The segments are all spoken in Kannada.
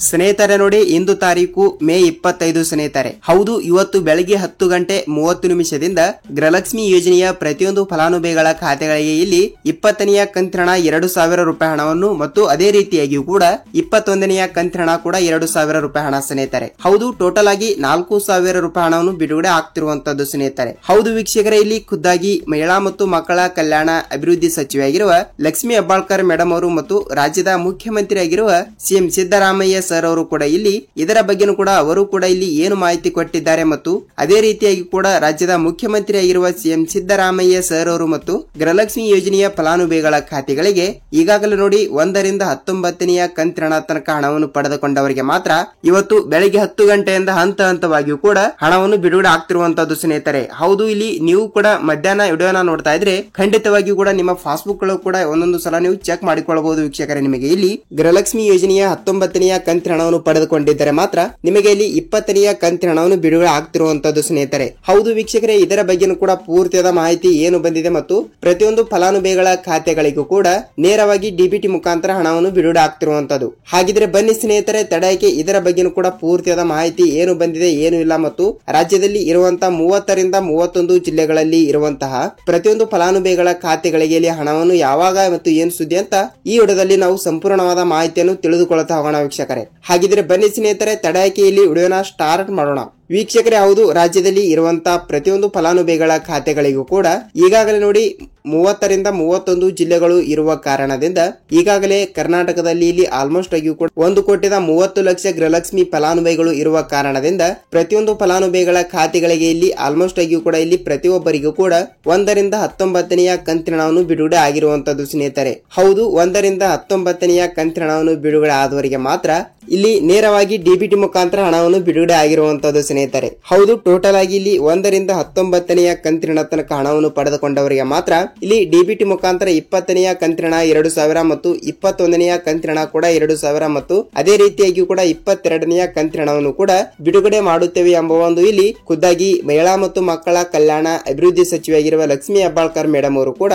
ಸ್ನೇಹಿತರೆ ನೋಡಿ, ಇಂದು ತಾರೀಕು ಮೇ 25 ಸ್ನೇಹಿತರೆ. ಹೌದು, ಇವತ್ತು ಬೆಳಗ್ಗೆ 10 ಗಂಟೆ 30 ನಿಮಿಷದಿಂದ ಗೃಹಲಕ್ಷ್ಮಿ ಯೋಜನೆಯ ಪ್ರತಿಯೊಂದು ಫಲಾನುಭವಿಗಳ ಖಾತೆಗಳಿಗೆ ಇಲ್ಲಿ 20ನೆಯ ಕಂತಿನ 2,000 ರೂಪಾಯಿ ಹಣವನ್ನು ಮತ್ತು ಅದೇ ರೀತಿಯಾಗಿ ಕೂಡ 21ನೆಯ ಕಂತಿನ ಕೂಡ 2,000 ರೂಪಾಯಿ ಹಣ ಸ್ನೇಹಿತರೆ. ಹೌದು, ಟೋಟಲ್ ಆಗಿ 4,000 ರೂಪಾಯಿ ಹಣವನ್ನು ಬಿಡುಗಡೆ ಆಗ್ತಿರುವಂತದ್ದು ಸ್ನೇಹಿತರೆ. ಹೌದು ವೀಕ್ಷಕರೇ, ಇಲ್ಲಿ ಖುದ್ದಾಗಿ ಮಹಿಳಾ ಮತ್ತು ಮಕ್ಕಳ ಕಲ್ಯಾಣ ಅಭಿವೃದ್ಧಿ ಸಚಿವೆಯಾಗಿರುವ ಲಕ್ಷ್ಮಿ ಹೆಬ್ಬಾಳ್ಕರ್ ಮೇಡಮ್ ಅವರು ಮತ್ತು ರಾಜ್ಯದ ಮುಖ್ಯಮಂತ್ರಿ ಆಗಿರುವ ಸಿಎಂ ಸಿದ್ದರಾಮಯ್ಯ ಸರ್ ಅವರು ಕೂಡ ಇಲ್ಲಿ ಇದರ ಬಗ್ಗೆನೂ ಕೂಡ ಅವರು ಕೂಡ ಇಲ್ಲಿ ಏನು ಮಾಹಿತಿ ಕೊಟ್ಟಿದ್ದಾರೆ ಮತ್ತು ಅದೇ ರೀತಿಯಾಗಿ ಕೂಡ ರಾಜ್ಯದ ಮುಖ್ಯಮಂತ್ರಿ ಆಗಿರುವ ಸಿಎಂ ಸಿದ್ದರಾಮಯ್ಯ ಸರ್ ಅವರು ಮತ್ತು ಗೃಹಲಕ್ಷ್ಮಿ ಯೋಜನೆಯ ಫಲಾನುಭವಿಗಳ ಖಾತೆಗಳಿಗೆ ಈಗಾಗಲೇ ನೋಡಿ 1 ರಿಂದ 19ನೆಯ ಕಂತಿನ ತನಕ ಹಣವನ್ನು ಪಡೆದುಕೊಂಡವರಿಗೆ ಮಾತ್ರ ಇವತ್ತು ಬೆಳಗ್ಗೆ 10 ಗಂಟೆಯಿಂದ ಹಂತ ಹಂತವಾಗಿಯೂ ಕೂಡ ಹಣವನ್ನು ಬಿಡುಗಡೆ ಆಗ್ತಿರುವಂತದ್ದು ಸ್ನೇಹಿತರೆ. ಹೌದು, ಇಲ್ಲಿ ನೀವು ಕೂಡ ಮಧ್ಯಾಹ್ನ ವಿಡಿಯೋನ ನೋಡ್ತಾ ಇದ್ರೆ ಖಂಡಿತವಾಗಿಯೂ ಕೂಡ ನಿಮ್ಮ ಪಾಸ್ಬುಕ್ ಗಳು ಕೂಡ ಒಂದೊಂದು ಸಲ ನೀವು ಚೆಕ್ ಮಾಡಿಕೊಳ್ಳಬಹುದು ವೀಕ್ಷಕರೇ. ನಿಮಗೆ ಇಲ್ಲಿ ಗೃಹಲಕ್ಷ್ಮಿ ಯೋಜನೆಯ 19ನೆಯ ಕಂತಿನ ಹಣವನ್ನು ಪಡೆದುಕೊಂಡಿದ್ದರೆ ಮಾತ್ರ ನಿಮಗೆ ಇಲ್ಲಿ 20ನೆಯ ಕಂತಿನ ಹಣವನ್ನು ಬಿಡುಗಡೆ ಆಗ್ತಿರುವಂತದ್ದು ಸ್ನೇಹಿತರೆ. ಹೌದು ವೀಕ್ಷಕರೇ, ಇದರ ಬಗ್ಗೆನೂ ಕೂಡ ಪೂರ್ತಿಯಾದ ಮಾಹಿತಿ ಏನು ಬಂದಿದೆ ಮತ್ತು ಪ್ರತಿಯೊಂದು ಫಲಾನುಭವಿಗಳ ಖಾತೆಗಳಿಗೂ ಕೂಡ ನೇರವಾಗಿ ಡಿಬಿಟಿ ಮುಖಾಂತರ ಹಣವನ್ನು ಬಿಡುಗಡೆ ಆಗ್ತಿರುವಂತದ್ದು. ಹಾಗಿದ್ರೆ ಬನ್ನಿ ಸ್ನೇಹಿತರೆ, ತಡಯಕ್ಕೆ ಇದರ ಬಗ್ಗೆನೂ ಕೂಡ ಪೂರ್ತಿಯಾದ ಮಾಹಿತಿ ಏನು ಬಂದಿದೆ ಏನು ಇಲ್ಲ ಮತ್ತು ರಾಜ್ಯದಲ್ಲಿ ಇರುವಂತಹ 30 ರಿಂದ 31 ಜಿಲ್ಲೆಗಳಲ್ಲಿ ಇರುವಂತಹ ಪ್ರತಿಯೊಂದು ಫಲಾನುಭವಿಗಳ ಖಾತೆಗಳಿಗೆ ಇಲ್ಲಿ ಹಣವನ್ನು ಯಾವಾಗ ಮತ್ತು ಏನು ಸುದ್ದಿ ಅಂತ ಈ ವಿಡಿಯೋದಲ್ಲಿ ನಾವು ಸಂಪೂರ್ಣವಾದ ಮಾಹಿತಿಯನ್ನು ತಿಳಿದುಕೊಳ್ಳುತ್ತಾ ಹೋಗೋಣ ವೀಕ್ಷಕರೇ. ಹಾಗಿದ್ರೆ ಬನ್ನಿ ಸ್ನೇಹಿತರೆ, ತಡಯಕ್ಕೆ ಇಲ್ಲಿ ವಿಡಿಯೋನ ಸ್ಟಾರ್ಟ್ ಮಾಡೋಣ. ವೀಕ್ಷಕರೇ, ಹೌದು, ರಾಜ್ಯದಲ್ಲಿ ಇರುವಂತಹ ಪ್ರತಿಯೊಂದು ಫಲಾನುಭವಿಗಳ ಖಾತೆಗಳಿಗೂ ಕೂಡ ಈಗಾಗಲೇ ನೋಡಿ 30 ರಿಂದ 31 ಜಿಲ್ಲೆಗಳು ಇರುವ ಕಾರಣದಿಂದ ಈಗಾಗಲೇ ಕರ್ನಾಟಕದಲ್ಲಿ ಇಲ್ಲಿ ಆಲ್ಮೋಸ್ಟ್ ಆಗಿ ಕೂಡ 1,30,00,000 ಗೃಹಲಕ್ಷ್ಮಿ ಫಲಾನುಭವಿಗಳು ಇರುವ ಕಾರಣದಿಂದ ಪ್ರತಿಯೊಂದು ಫಲಾನುಭವಿಗಳ ಖಾತೆಗಳಿಗೆ ಇಲ್ಲಿ ಆಲ್ಮೋಸ್ಟ್ ಆಗಿ ಕೂಡ ಇಲ್ಲಿ ಪ್ರತಿಯೊಬ್ಬರಿಗೂ ಕೂಡ 1 ರಿಂದ 19ನೆಯ ಕಂತಿನ ಹಣವನ್ನು ಬಿಡುಗಡೆ ಆಗಿರುವಂತದ್ದು ಸ್ನೇಹಿತರೆ. ಹೌದು, 1 ರಿಂದ 19ನೆಯ ಕಂತಿನ ಹಣವನ್ನು ಬಿಡುಗಡೆ ಆದವರಿಗೆ ಮಾತ್ರ ಇಲ್ಲಿ ನೇರವಾಗಿ ಡಿಬಿಟಿ ಮುಖಾಂತರ ಹಣವನ್ನು ಬಿಡುಗಡೆ ಆಗಿರುವಂತದ್ದು ಸ್ನೇಹಿತರೆ. ಹೌದು, ಟೋಟಲ್ ಆಗಿ ಇಲ್ಲಿ 1 ರಿಂದ 19ನೆಯ ಕಂತಿನ ತನಕ ಹಣವನ್ನು ಪಡೆದುಕೊಂಡವರಿಗೆ ಮಾತ್ರ ಇಲ್ಲಿ ಡಿಬಿಟಿ ಮುಖಾಂತರ 20ನೆಯ ಕಂತಿನ 2,000 ಮತ್ತು 21ನೆಯ ಕಂತಿನ ಕೂಡ 2,000 ಮತ್ತು ಅದೇ ರೀತಿಯಾಗಿ ಕೂಡ 22ನೆಯ ಕಂತಿನ ಹಣವನ್ನು ಕೂಡ ಬಿಡುಗಡೆ ಮಾಡುತ್ತೇವೆ ಎಂಬ ಒಂದು ಇಲ್ಲಿ ಖುದ್ದಾಗಿ ಮಹಿಳಾ ಮತ್ತು ಮಕ್ಕಳ ಕಲ್ಯಾಣ ಅಭಿವೃದ್ಧಿ ಸಚಿವೆಯಾಗಿರುವ ಲಕ್ಷ್ಮಿ ಹೆಬ್ಬಾಳ್ಕರ್ ಮೇಡಮ್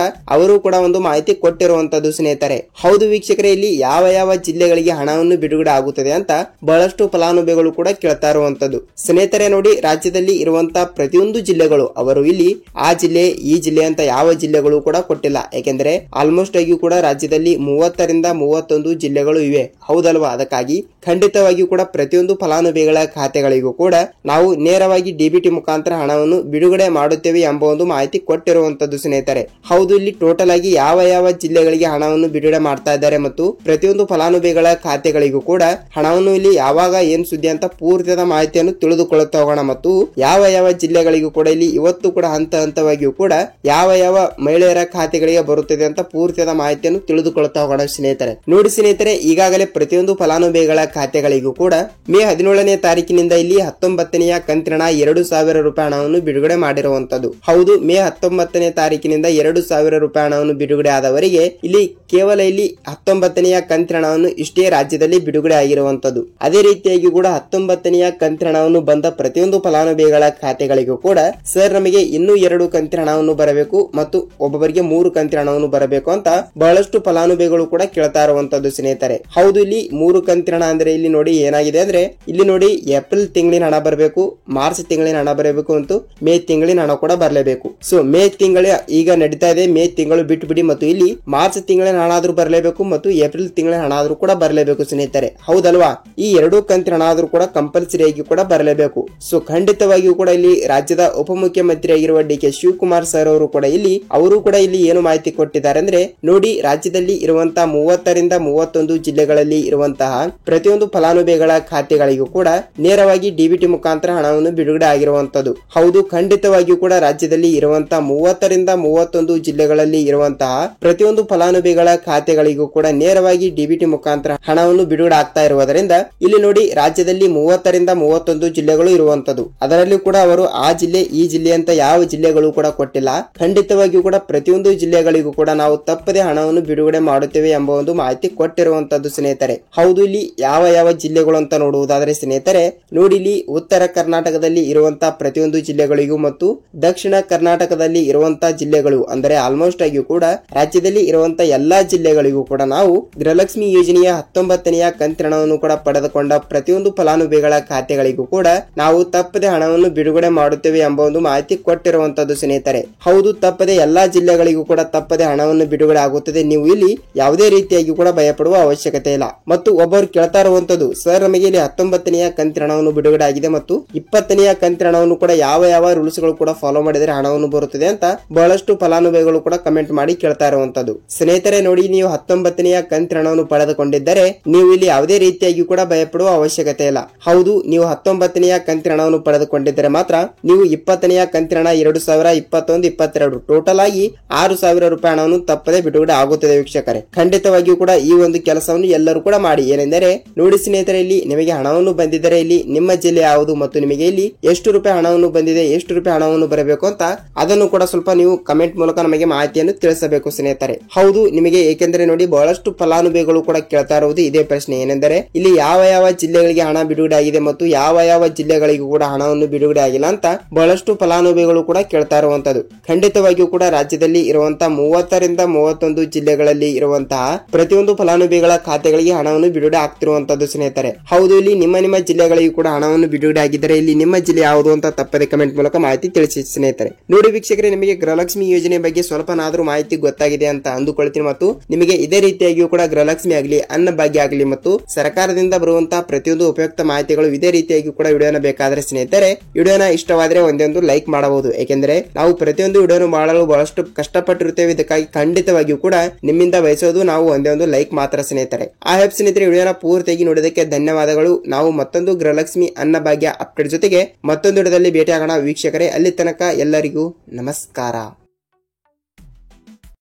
ಅವರು ಕೂಡ ಒಂದು ಮಾಹಿತಿ ಕೊಟ್ಟಿರುವಂತದ್ದು ಸ್ನೇಹಿತರೆ. ಹೌದು ವೀಕ್ಷಕರೇ, ಇಲ್ಲಿ ಯಾವ ಜಿಲ್ಲೆಗಳಿಗೆ ಹಣವನ್ನು ಬಿಡುಗಡೆ ಆಗುತ್ತದೆ ಅಂತ ಬಹಳಷ್ಟು ಫಲಾನುಭವಿಗಳು ಕೂಡ ಕೇಳ್ತಾ ಇರುವಂತದ್ದು ಸ್ನೇಹಿತರೆ. ನೋಡಿ, ರಾಜ್ಯದಲ್ಲಿ ಇರುವಂತಹ ಪ್ರತಿಯೊಂದು ಜಿಲ್ಲೆಗಳು ಅವರು ಇಲ್ಲಿ ಆ ಜಿಲ್ಲೆ ಈ ಜಿಲ್ಲೆ ಅಂತ ಯಾವ ಜಿಲ್ಲೆಗಳು ಕೂಡ ಕೊಟ್ಟಿಲ್ಲ. ಯಾಕೆಂದ್ರೆ ಆಲ್ಮೋಸ್ಟ್ ಆಗಿ ಕೂಡ ರಾಜ್ಯದಲ್ಲಿ 30 ರಿಂದ 31 ಜಿಲ್ಲೆಗಳು ಇವೆ, ಹೌದಲ್ವಾ? ಅದಕ್ಕಾಗಿ ಖಂಡಿತವಾಗಿಯೂ ಕೂಡ ಪ್ರತಿಯೊಂದು ಫಲಾನುಭವಿಗಳ ಖಾತೆಗಳಿಗೂ ಕೂಡ ನಾವು ನೇರವಾಗಿ ಡಿಬಿಟಿ ಮುಖಾಂತರ ಹಣವನ್ನು ಬಿಡುಗಡೆ ಮಾಡುತ್ತೇವೆ ಎಂಬ ಒಂದು ಮಾಹಿತಿ ಕೊಟ್ಟಿರುವಂತದ್ದು ಸ್ನೇಹಿತರೆ. ಹೌದು, ಇಲ್ಲಿ ಟೋಟಲ್ ಆಗಿ ಯಾವ ಜಿಲ್ಲೆಗಳಿಗೆ ಹಣವನ್ನು ಬಿಡುಗಡೆ ಮಾಡ್ತಾ ಇದ್ದಾರೆ ಮತ್ತು ಪ್ರತಿಯೊಂದು ಫಲಾನುಭವಿಗಳ ಖಾತೆಗಳಿಗೂ ಕೂಡ ಹಣವನ್ನು ಇಲ್ಲಿ ಯಾವಾಗ ಏನ್ ಸುದ್ದಿ ಅಂತ ಪೂರ್ತಿಯಾದ ಮಾಹಿತಿಯನ್ನು ತಿಳಿದುಕೊಳ್ಳುತ್ತಾ ಹೋಗೋಣ ಮತ್ತು ಯಾವ ಜಿಲ್ಲೆಗಳಿಗೂ ಕೂಡ ಇಲ್ಲಿ ಇವತ್ತು ಕೂಡ ಹಂತ ಹಂತವಾಗಿಯೂ ಕೂಡ ಯಾವ ಮಹಿಳೆಯರ ಖಾತೆಗಳಿಗೆ ಬರುತ್ತದೆ ಅಂತ ಪೂರ್ತಿಯಾದ ಮಾಹಿತಿಯನ್ನು ತಿಳಿದುಕೊಳ್ಳುತ್ತಾ ಹೋಗೋಣ ಸ್ನೇಹಿತರೆ. ನೋಡಿ ಸ್ನೇಹಿತರೆ, ಈಗಾಗಲೇ ಪ್ರತಿಯೊಂದು ಫಲಾನುಭವಿಗಳ ಖಾತೆಗಳಿಗೂ ಕೂಡ ಮೇ 17ನೇ ತಾರೀಕಿನಿಂದ ಇಲ್ಲಿ 19ನೆಯ ಕಂತಿನ 2,000 ರೂಪಾಯಿ ಹಣವನ್ನು ಬಿಡುಗಡೆ ಮಾಡಿರುವಂತದ್ದು. ಹೌದು, ಮೇ 19ನೇ ತಾರೀಕಿನಿಂದ 2,000 ರೂಪಾಯಿ ಹಣವನ್ನು ಬಿಡುಗಡೆ ಆದವರಿಗೆ ಇಲ್ಲಿ ಕೇವಲ ಇಲ್ಲಿ 19ನೆಯ ಕಂತಿನ ಹಣವನ್ನು ಇಷ್ಟೇ ರಾಜ್ಯದಲ್ಲಿ ಬಿಡುಗಡೆ ಆಗಿರುವಂತದ್ದು. ಅದೇ ರೀತಿಯಾಗಿ ಕೂಡ 19ನೆಯ ಕಂತಿನ ಹಣವನ್ನು ಬಂದ ಪ್ರತಿಯೊಂದು ಫಲಾನುಭವಿಗಳ ಖಾತೆಗಳಿಗೂ ಕೂಡ ಸರ್ ನಮಗೆ ಇನ್ನೂ 2 ಕಂತಿನ ಹಣವನ್ನು ಬರಬೇಕು ಮತ್ತು ಒಬ್ಬೊಬ್ಬರಿಗೆ 3 ಕಂತಿನ ಹಣವನ್ನು ಬರಬೇಕು ಅಂತ ಬಹಳಷ್ಟು ಫಲಾನುಭವಿಗಳು ಕೂಡ ಕೇಳ್ತಾ ಇರುವಂತದ್ದು ಸ್ನೇಹಿತರೆ. ಹೌದು, ಇಲ್ಲಿ 3 ಕಂತಿನ ಹಣ ಅಂದ್ರೆ ಇಲ್ಲಿ ನೋಡಿ ಏನಾಗಿದೆ ಅಂದ್ರೆ ಇಲ್ಲಿ ನೋಡಿ ಏಪ್ರಿಲ್ ತಿಂಗಳಿನ ಹಣ ಬರಬೇಕು, ಮಾರ್ಚ್ ತಿಂಗಳಿನ ಹಣ ಬರಬೇಕು ಮತ್ತು ಮೇ ತಿಂಗಳಿನ ಹಣ ಕೂಡ ಬರಲೇಬೇಕು. ಸೊ ಮೇ ತಿಂಗಳ ಈಗ ನಡೀತಾ ಇದೆ, ಮೇ ತಿಂಗಳು ಬಿಟ್ಟು ಬಿಡಿ ಮತ್ತು ಇಲ್ಲಿ ಮಾರ್ಚ್ ತಿಂಗಳಿನ ಹಣ ಆದ್ರೂ ಬರಲೇಬೇಕು ಮತ್ತು ಏಪ್ರಿಲ್ ತಿಂಗಳಿನ ಹಣ ಆದ್ರೂ ಕೂಡ ಬರಲೇಬೇಕು ಸ್ನೇಹಿತರೆ, ಹೌದಲ್ವಾ? ಈ 2 ಕಂತಿನ ಹಣ ಆದ್ರೂ ಕೂಡ ಕಂಪಲ್ಸರಿ ಆಗಿ ಕೂಡ ಬರಲೇಬೇಕು. ಸೊ ಖಂಡಿತವಾಗಿಯೂ ಕೂಡ ಇಲ್ಲಿ ರಾಜ್ಯದ ಉಪಮುಖ್ಯಮಂತ್ರಿ ಆಗಿರುವ ಡಿ.ಕೆ. ಶಿವಕುಮಾರ್ ಸರ್ ಅವರು ಕೂಡ ಇಲ್ಲಿ ಏನು ಮಾಹಿತಿ ಕೊಟ್ಟಿದ್ದಾರೆ ಅಂದ್ರೆ ನೋಡಿ, ರಾಜ್ಯದಲ್ಲಿ ಇರುವಂತಹ 30 ರಿಂದ 31 ಜಿಲ್ಲೆಗಳಲ್ಲಿ ಇರುವಂತಹ ಪ್ರತಿಯೊಂದು ಫಲಾನುಭವಿಗಳ ಖಾತೆಗಳಿಗೂ ಕೂಡ ನೇರವಾಗಿ ಡಿಬಿಟಿ ಮುಖಾಂತರ ಹಣವನ್ನು ಬಿಡುಗಡೆ ಆಗಿರುವಂತದ್ದು. ಹೌದು, ಖಂಡಿತವಾಗಿಯೂ ಕೂಡ ರಾಜ್ಯದಲ್ಲಿ ಇರುವಂತಹ 30 ರಿಂದ 31 ಜಿಲ್ಲೆಗಳಲ್ಲಿ ಇರುವಂತಹ ಪ್ರತಿಯೊಂದು ಫಲಾನುಭವಿಗಳ ಖಾತೆಗಳಿಗೂ ಕೂಡ ನೇರವಾಗಿ ಡಿಬಿಟಿ ಮುಖಾಂತರ ಹಣವನ್ನು ಬಿಡುಗಡೆ ಆಗ್ತಾ ಇರುವುದರಿಂದ ಇಲ್ಲಿ ನೋಡಿ ರಾಜ್ಯದಲ್ಲಿ 30 ರಿಂದ 31 ಜಿಲ್ಲೆಗಳು ಜಿಲ್ಲೆಗಳು ಇರುವಂತದ್ದು. ಅದರಲ್ಲಿ ಕೂಡ ಅವರು ಆ ಜಿಲ್ಲೆ ಈ ಜಿಲ್ಲೆ ಅಂತ ಯಾವ ಜಿಲ್ಲೆಗಳು ಕೂಡ ಕೊಟ್ಟಿಲ್ಲ. ಖಂಡಿತವಾಗಿಯೂ ಕೂಡ ಪ್ರತಿಯೊಂದು ಜಿಲ್ಲೆಗಳಿಗೂ ಕೂಡ ನಾವು ತಪ್ಪದೆ ಹಣವನ್ನು ಬಿಡುಗಡೆ ಮಾಡುತ್ತೇವೆ ಎಂಬ ಒಂದು ಮಾಹಿತಿ ಕೊಟ್ಟಿರುವಂತದ್ದು ಸ್ನೇಹಿತರೆ. ಹೌದು, ಇಲ್ಲಿ ಯಾವ ಯಾವ ಜಿಲ್ಲೆಗಳು ಅಂತ ನೋಡುವುದಾದ್ರೆ ಸ್ನೇಹಿತರೆ, ನೋಡಿ ಇಲ್ಲಿ ಉತ್ತರ ಕರ್ನಾಟಕದಲ್ಲಿ ಇರುವಂತಹ ಪ್ರತಿಯೊಂದು ಜಿಲ್ಲೆಗಳಿಗೂ ಮತ್ತು ದಕ್ಷಿಣ ಕರ್ನಾಟಕದಲ್ಲಿ ಇರುವಂತಹ ಜಿಲ್ಲೆಗಳು ಅಂದರೆ ಆಲ್ಮೋಸ್ಟ್ ಆಗಿಯೂ ಕೂಡ ರಾಜ್ಯದಲ್ಲಿ ಇರುವಂತಹ ಎಲ್ಲಾ ಜಿಲ್ಲೆಗಳಿಗೂ ಕೂಡ ನಾವು ಗೃಹಲಕ್ಷ್ಮಿ ಯೋಜನೆಯ 19ನೆಯ ಕಂತಿನವನ್ನು ಕೂಡ ಪಡೆದುಕೊಂಡ ಪ್ರತಿಯೊಂದು ಫಲಾನುಭವಿಗಳ ಖಾತೆಗಳಿಗೂ ಕೂಡ ನಾವು ತಪ್ಪದೆ ಹಣವನ್ನು ಬಿಡುಗಡೆ ಮಾಡುತ್ತೇವೆ ಎಂಬ ಒಂದು ಮಾಹಿತಿ ಕೊಟ್ಟಿರುವಂತದ್ದು ಸ್ನೇಹಿತರೆ. ಹೌದು, ತಪ್ಪದೆ ಎಲ್ಲಾ ಜಿಲ್ಲೆಗಳಿಗೂ ಕೂಡ ತಪ್ಪದೆ ಹಣವನ್ನು ಬಿಡುಗಡೆ ಆಗುತ್ತದೆ. ನೀವು ಇಲ್ಲಿ ಯಾವುದೇ ರೀತಿಯಾಗಿ ಕೂಡ ಭಯಪಡುವ ಅವಶ್ಯಕತೆ ಇಲ್ಲ. ಮತ್ತು ಒಬ್ಬರು ಕೇಳ್ತಾ ಇರುವಂತದ್ದು, ಸರ್ ನಮಗೆ ಇಲ್ಲಿ 19ನೆಯ ಕಂತಿನ ಹಣವನ್ನು ಬಿಡುಗಡೆ ಆಗಿದೆ ಮತ್ತು 20ನೆಯ ಕಂತಿನ ಹಣವನ್ನು ಕೂಡ ಯಾವ ಯಾವ ರೂಲ್ಸ್ ಗಳು ಕೂಡ ಫಾಲೋ ಮಾಡಿದರೆ ಹಣವನ್ನು ಬರುತ್ತದೆ ಅಂತ ಬಹಳಷ್ಟು ಫಲಾನುಭವಿಗಳು ಕೂಡ ಕಮೆಂಟ್ ಮಾಡಿ ಕೇಳ್ತಾ ಇರುವಂತದ್ದು. ಸ್ನೇಹಿತರೆ ನೋಡಿ, ನೀವು 19ನೆಯ ಕಂತಿನ ಹಣವನ್ನು ಪಡೆದುಕೊಂಡಿದ್ದರೆ ನೀವು ಇಲ್ಲಿ ಯಾವುದೇ ರೀತಿಯಾಗಿ ಕೂಡ ಭಯಪಡುವ ಅವಶ್ಯಕತೆ ಇಲ್ಲ. ಹೌದು, ನೀವು 19ನೆಯ ಕಂತಿನ ಹಣವನ್ನು ಪಡೆದುಕೊಂಡಿದ್ದರೆ ಮಾತ್ರ ನೀವು 20ನೆಯ ಕಂತಿನ ಹಣ 2021-22 ಟೋಟಲ್ ಆಗಿ 6,000 ರೂಪಾಯಿ ಹಣವನ್ನು ತಪ್ಪದೆ ಬಿಡುಗಡೆ ಆಗುತ್ತದೆ ವೀಕ್ಷಕರೇ. ಖಂಡಿತವಾಗಿಯೂ ಕೂಡ ಈ ಒಂದು ಕೆಲಸವನ್ನು ಎಲ್ಲರೂ ಕೂಡ ಮಾಡಿ. ಏನೆಂದರೆ ನೋಡಿ ಸ್ನೇಹಿತರೆ, ಇಲ್ಲಿ ನಿಮಗೆ ಹಣವನ್ನು ಬಂದಿದ್ದರೆ ಇಲ್ಲಿ ನಿಮ್ಮ ಜಿಲ್ಲೆ ಯಾವುದು ಮತ್ತು ನಿಮಗೆ ಇಲ್ಲಿ ಎಷ್ಟು ರೂಪಾಯಿ ಹಣವನ್ನು ಬಂದಿದೆ, ಎಷ್ಟು ರೂಪಾಯಿ ಹಣವನ್ನು ಬರಬೇಕು ಅಂತ ಅದನ್ನು ಕೂಡ ಸ್ವಲ್ಪ ನೀವು ಕಮೆಂಟ್ ಮೂಲಕ ನಮಗೆ ಮಾಹಿತಿಯನ್ನು ತಿಳಿಸಬೇಕು ಸ್ನೇಹಿತರೆ. ಹೌದು, ನಿಮಗೆ ಏಕೆಂದರೆ ನೋಡಿ ಬಹಳಷ್ಟು ಫಲಾನುಭವಿಗಳು ಕೂಡ ಕೇಳ್ತಾ ಇರುವುದು ಇದೇ ಪ್ರಶ್ನೆ. ಏನೆಂದರೆ ಇಲ್ಲಿ ಯಾವ ಯಾವ ಜಿಲ್ಲೆಗಳಿಗೆ ಹಣ ಬಿಡುಗಡೆ ಆಗಿದೆ ಮತ್ತು ಯಾವ ಯಾವ ಜಿಲ್ಲೆಗಳಿಗೂ ಕೂಡ ಹಣವನ್ನು ಬಿಡುಗಡೆ ಆಗಿಲ್ಲ ಅಂತ ಬಹಳಷ್ಟು ಫಲಾನುಭವಿಗಳು ಕೂಡ ಕೇಳ್ತಾ ಇರುವಂತದ್ದು. ಖಂಡಿತವಾಗಿಯೂ ಕೂಡ ರಾಜ್ಯದಲ್ಲಿ ಇರುವಂತಹ 30ರಿಂದ 31 ಜಿಲ್ಲೆಗಳಲ್ಲಿ ಇರುವಂತಹ ಪ್ರತಿಯೊಂದು ಫಲಾನುಭವಿಗಳ ಖಾತೆಗಳಿಗೆ ಹಣವನ್ನು ಬಿಡುಗಡೆ ಆಗ್ತಿರುವಂತದ್ದು ಸ್ನೇಹಿತರೆ. ಹೌದು, ಇಲ್ಲಿ ನಿಮ್ಮ ಜಿಲ್ಲೆಗಳಿಗೂ ಕೂಡ ಹಣವನ್ನು ಬಿಡುಗಡೆ ಆಗಿದ್ದರೆ ಇಲ್ಲಿ ನಿಮ್ಮ ಜಿಲ್ಲೆ ಯಾವುದು ಅಂತ ತಪ್ಪದೆ ಕಮೆಂಟ್ ಮೂಲಕ ಮಾಹಿತಿ ತಿಳಿಸಿ ಸ್ನೇಹಿತರೆ. ನೋಡಿ ವೀಕ್ಷಕರೇ, ನಿಮಗೆ ಗೃಹಲಕ್ಷ್ಮಿ ಯೋಜನೆ ಬಗ್ಗೆ ಸ್ವಲ್ಪನಾದ್ರೂ ಮಾಹಿತಿ ಗೊತ್ತಾಗಿದೆ ಅಂತ ಅಂದುಕೊಳ್ತೀನಿ ಮತ್ತು ನಿಮಗೆ ಇದೇ ರೀತಿಯಾಗಿಯೂ ಕೂಡ ಗೃಹಲಕ್ಷ್ಮಿ ಆಗಲಿ, ಅನ್ನ ಭಾಗ್ಯ ಆಗಲಿ ಮತ್ತು ಸರ್ಕಾರದಿಂದ ಬರುವಂತಹ ಪ್ರತಿಯೊಂದು ಉಪಯುಕ್ತ ಮಾಹಿತಿಗಳು ಇದೇ ರೀತಿಯಾಗಿ ಕೂಡ ವಿಡಿಯೋನ ಬೇಕಾದ್ರೆ ಸ್ನೇಹಿತರೆ ವಿಡಿಯೋನ ಇಷ್ಟವಾದ್ರೆ ಒಂದೊಂದು ಲೈಕ್ ಮಾಡಬಹುದು. ಏಕೆಂದರೆ ನಾವು ಪ್ರತಿಯೊಂದು ವಿಡಿಯೋನು ಮಾಡಲು ಬಹಳಷ್ಟು ಕಷ್ಟಪಟ್ಟಿರುತ್ತೇವೆ. ಇದಕ್ಕಾಗಿ ಖಂಡಿತವಾಗಿಯೂ ಕೂಡ ನಿಮ್ಮಿಂದ ಬಯಸೋದು ನಾವು ಒಂದೇ ಲೈಕ್ ಮಾತ್ರ ಸ್ನೇಹಿತರೆ. ಆ ಹೆಲ್ಪ್ ಸ್ನೇಹಿತರೆ, ವಿಡಿಯೋನ ಪೂರ್ತಿಯಾಗಿ ನೋಡೋದಕ್ಕೆ ಧನ್ಯವಾದಗಳು. ನಾವು ಮತ್ತೊಂದು ಗೃಹಲಕ್ಷ್ಮಿ ಅನ್ನ ಭಾಗ್ಯ ಅಪ್ಡೇಟ್ ಜೊತೆಗೆ ಮತ್ತೊಂದು ವಿಡಿಯೋದಲ್ಲಿ ಭೇಟಿಯಾಗೋಣ ವೀಕ್ಷಕರೇ. ಅಲ್ಲಿ ತನಕ ಎಲ್ಲರಿಗೂ ನಮಸ್ಕಾರ.